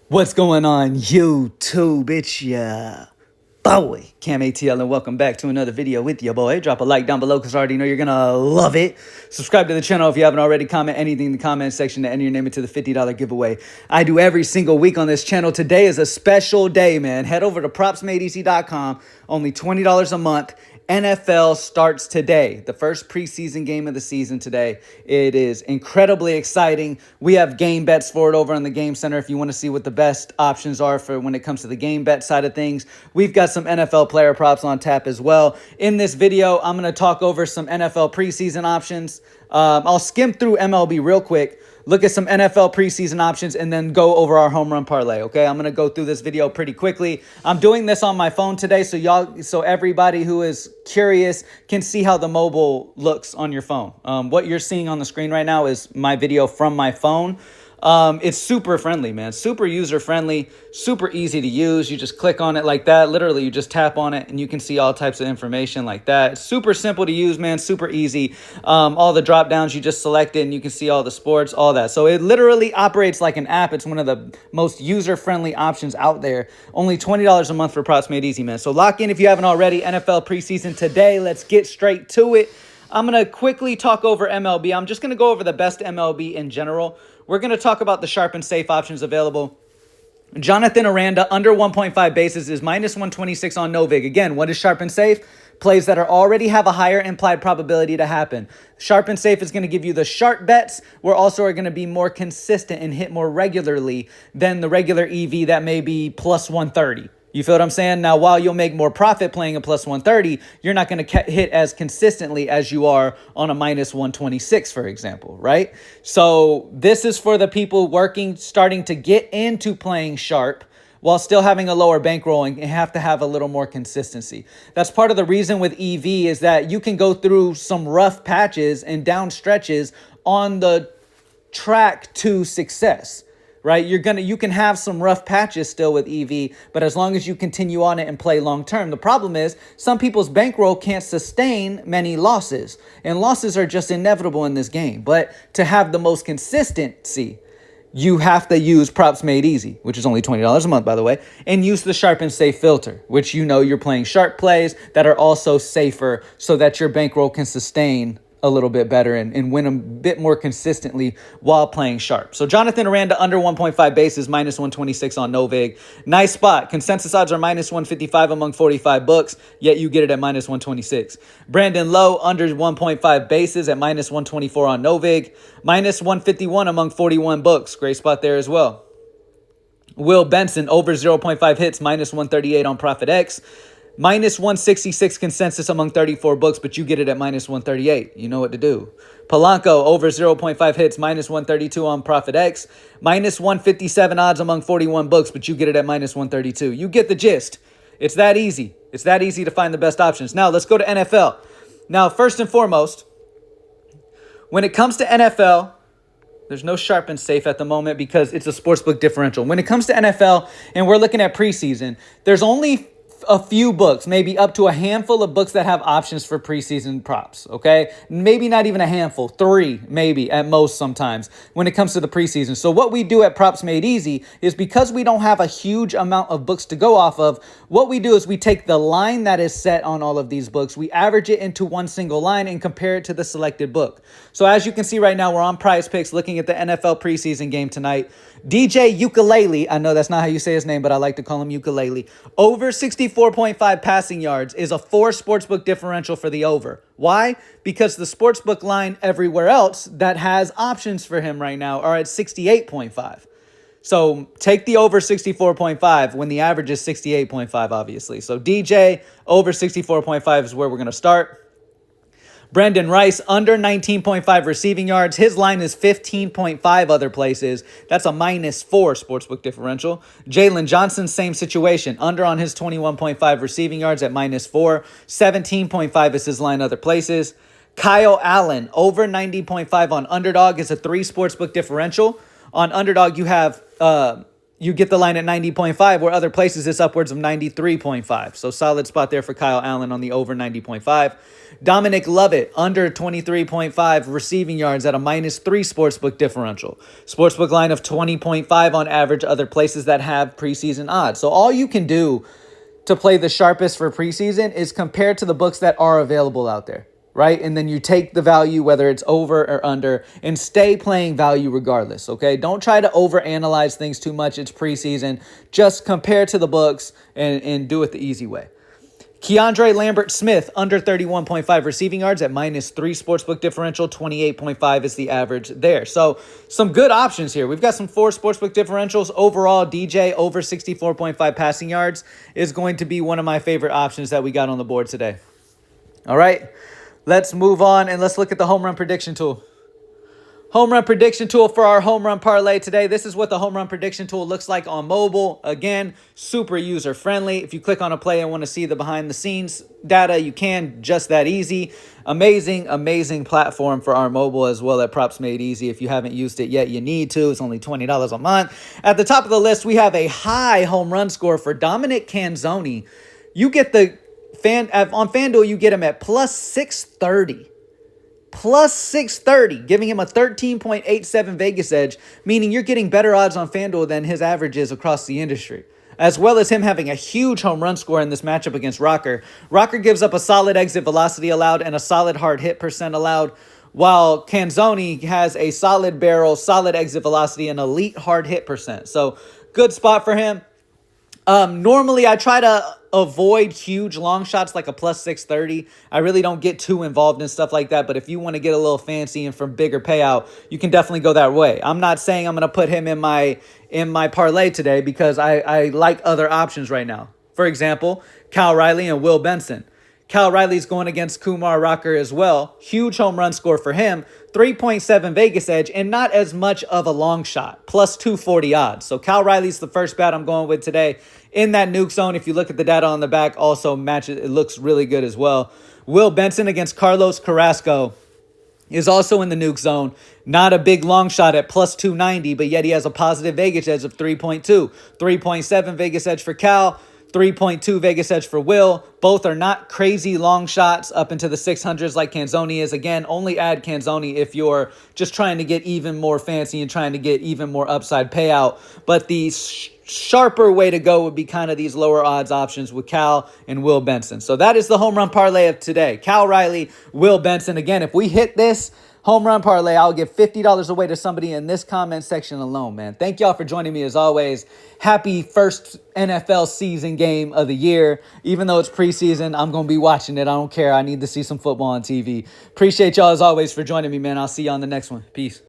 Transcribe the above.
What's going on, YouTube? It's ya boy, Cam ATL, and welcome back to another video with ya boy. Drop a like down below because I already know you're gonna love it. Subscribe to the channel if you haven't already. Comment anything in the comment section to enter your name into the $50 giveaway I do every single week on this channel. Today is a special day, man. Head over to propsmadeeasy.com. Only $20 a month. NFL starts today, the first preseason game of the season today. It is incredibly exciting. We have game bets for it over on the Game Center if you want to see what the best options are for when it comes to the game bet side of things. We've got some NFL player props on tap as well. In this video, I'm going to talk over some NFL preseason options. I'll skim through MLB real quick, look at some NFL preseason options, and then go over our home run parlay, okay? I'm going to go through this video pretty quickly. I'm doing this on my phone today, so everybody who is curious can see how the mobile looks on your phone. What you're seeing on the screen right now is my video from my phone. It's super friendly, man. Super user friendly, super easy to use. You just click on it like that. Literally, you just tap on it and you can see all types of information like that. It's super simple to use, man. Super easy. All the drop downs, you just select it and you can see all the sports, all that. So it literally operates like an app. It's one of the most user friendly options out there. Only $20 a month for Props Made Easy, man. So lock in if you haven't already. NFL preseason today. Let's get straight to it. I'm going to quickly talk over MLB. I'm just going to go over the best MLB in general. We're going to talk about the sharp and safe options available. Jonathan Aranda, under 1.5 bases, is minus 126 on Novig. Again, what is sharp and safe? Plays that already have a higher implied probability to happen. Sharp and safe is going to give you the sharp bets. We're also going to be more consistent and hit more regularly than the regular EV that may be plus 130. You feel what I'm saying? Now, while you'll make more profit playing a plus 130, you're not going to hit as consistently as you are on a minus 126, for example, right? So this is for the people starting to get into playing sharp while still having a lower bankroll and have to have a little more consistency. That's part of the reason with EV is that you can go through some rough patches and down stretches on the track to success. Right? You can have some rough patches still with EV, but as long as you continue on it and play long term. The problem is some people's bankroll can't sustain many losses, and losses are just inevitable in this game. But to have the most consistency, you have to use Props Made Easy, which is only $20 a month, by the way, and use the sharp and safe filter, which you're playing sharp plays that are also safer so that your bankroll can sustain a little bit better and win a bit more consistently while playing sharp. So Jonathan Aranda under 1.5 bases, minus 126 on Novig. Nice spot. Consensus odds are minus 155 among 45 books, yet you get it at minus 126. Brandon Lowe under 1.5 bases at minus 124 on Novig. Minus 151 among 41 books. Great spot there as well. Will Benson over 0.5 hits, minus 138 on ProfitX. Minus 166 consensus among 34 books, but you get it at minus 138. You know what to do. Polanco over 0.5 hits, minus 132 on ProfitX. Minus 157 odds among 41 books, but you get it at minus 132. You get the gist. It's that easy. It's that easy to find the best options. Now, let's go to NFL. Now, first and foremost, when it comes to NFL, there's no sharp and safe at the moment because it's a sportsbook differential. When it comes to NFL and we're looking at preseason, there's only a few books, maybe up to a handful of books that have options for preseason props, okay? Maybe not even a handful, 3 maybe at most sometimes when it comes to the preseason. So what we do at Props Made Easy is because we don't have a huge amount of books to go off of, what we do is we take the line that is set on all of these books, we average it into one single line and compare it to the selected book. So as you can see right now, we're on PrizePicks looking at the NFL preseason game tonight. DJ Ukulele, I know that's not how you say his name, but I like to call him Ukulele, over 64.5 passing yards is a 4 sportsbook differential for the over. Why? Because the sportsbook line everywhere else that has options for him right now are at 68.5. So take the over 64.5 when the average is 68.5, obviously. So DJ over 64.5 is where we're going to start. Brandon Rice, under 19.5 receiving yards. His line is 15.5 other places. That's a minus 4 sportsbook differential. Jalen Johnson, same situation. Under on his 21.5 receiving yards at minus 4. 17.5 is his line other places. Kyle Allen, over 90.5 on Underdog is a 3 sportsbook differential. On Underdog, you have you get the line at 90.5, where other places it's upwards of 93.5. So solid spot there for Kyle Allen on the over 90.5. Dominic Lovett, under 23.5 receiving yards at a -3 sportsbook differential. Sportsbook line of 20.5 on average, other places that have preseason odds. So all you can do to play the sharpest for preseason is compare to the books that are available out there, right? And then you take the value, whether it's over or under, and stay playing value regardless, okay? Don't try to overanalyze things too much. It's preseason. Just compare to the books and do it the easy way. Keandre Lambert-Smith, under 31.5 receiving yards at -3 sportsbook differential. 28.5 is the average there. So some good options here. We've got some 4 sportsbook differentials. Overall, DJ over 64.5 passing yards is going to be one of my favorite options that we got on the board today. All right, let's move on and let's look at the home run prediction tool. Home run prediction tool for our home run parlay today. This is what the home run prediction tool looks like on mobile. Again, super user friendly. If you click on a play and want to see the behind the scenes data, you can, just that easy. Amazing platform for our mobile as well at Props Made Easy. If you haven't used it yet, you need to. It's only $20 a month. At the top of the list, we have a high home run score for Dominic Canzoni. You get on FanDuel, you get him at +630. +630, giving him a 13.87 Vegas edge, meaning you're getting better odds on FanDuel than his averages across the industry, as well as him having a huge home run score in this matchup against Rocker. Rocker gives up a solid exit velocity allowed and a solid hard hit percent allowed, while Canzoni has a solid barrel, solid exit velocity, and elite hard hit percent. So good spot for him. Normally, I try to avoid huge long shots like a +630. I really don't get too involved in stuff like that. But if you want to get a little fancy and for bigger payout, you can definitely go that way. I'm not saying I'm going to put him in my parlay today because I like other options right now. For example, Cal Riley and Will Benson. Cal Riley's going against Kumar Rocker as well. Huge home run score for him. 3.7 Vegas edge and not as much of a long shot. +240 odds. So Cal Riley's the first bet I'm going with today in that nuke zone. If you look at the data on the back, also matches. It looks really good as well. Will Benson against Carlos Carrasco is also in the nuke zone. Not a big long shot at +290, but yet he has a positive Vegas edge of 3.2. 3.7 Vegas edge for Cal. 3.2 Vegas edge for Will. Both are not crazy long shots up into the 600s like Canzoni is. Again, only add Canzoni if you're just trying to get even more fancy and trying to get even more upside payout. But the sharper way to go would be kind of these lower odds options with Cal and Will Benson. So that is the home run parlay of today. Cal Riley, Will Benson. Again, if we hit this home run parlay, I'll give $50 away to somebody in this comment section alone, man. Thank y'all for joining me as always. Happy first NFL season game of the year. Even though it's preseason, I'm going to be watching it. I don't care. I need to see some football on TV. Appreciate y'all as always for joining me, man. I'll see you on the next one. Peace.